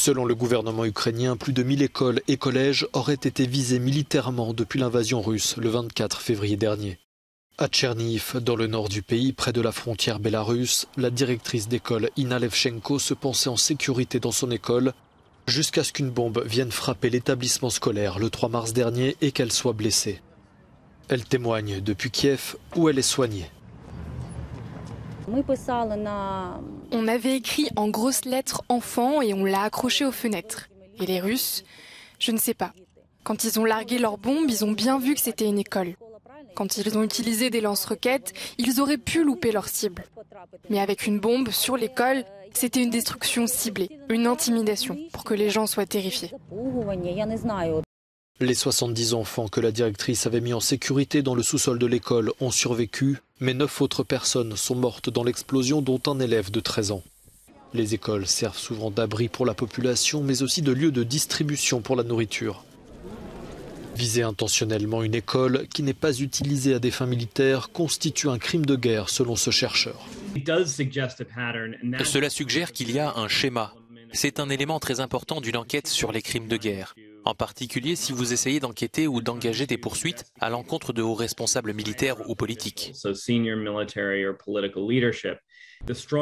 Selon le gouvernement ukrainien, plus de 1000 écoles et collèges auraient été visés militairement depuis l'invasion russe le 24 février dernier. À Tchernihiv, dans le nord du pays, près de la frontière bélarusse, la directrice d'école Inna Levchenko se pensait en sécurité dans son école jusqu'à ce qu'une bombe vienne frapper l'établissement scolaire le 3 mars dernier et qu'elle soit blessée. Elle témoigne depuis Kiev où elle est soignée. On avait écrit en grosses lettres « enfant » et on l'a accroché aux fenêtres. Et les Russes, je ne sais pas. Quand ils ont largué leurs bombes, ils ont bien vu que c'était une école. Quand ils ont utilisé des lance-roquettes, ils auraient pu louper leur cible. Mais avec une bombe sur l'école, c'était une destruction ciblée, une intimidation pour que les gens soient terrifiés. Les 70 enfants que la directrice avait mis en sécurité dans le sous-sol de l'école ont survécu, mais 9 autres personnes sont mortes dans l'explosion, dont un élève de 13 ans. Les écoles servent souvent d'abri pour la population, mais aussi de lieu de distribution pour la nourriture. Viser intentionnellement une école qui n'est pas utilisée à des fins militaires constitue un crime de guerre, selon ce chercheur. Cela suggère qu'il y a un schéma. C'est un élément très important d'une enquête sur les crimes de guerre. En particulier si vous essayez d'enquêter ou d'engager des poursuites à l'encontre de hauts responsables militaires ou politiques.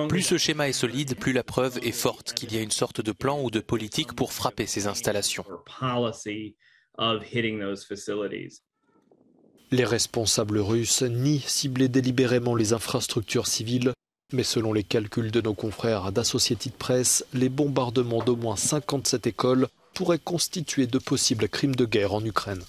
Plus ce schéma est solide, plus la preuve est forte qu'il y a une sorte de plan ou de politique pour frapper ces installations. Les responsables russes nient cibler délibérément les infrastructures civiles, mais selon les calculs de nos confrères d'Associated Press, les bombardements d'au moins 57 écoles pourraient constituer de possibles crimes de guerre en Ukraine.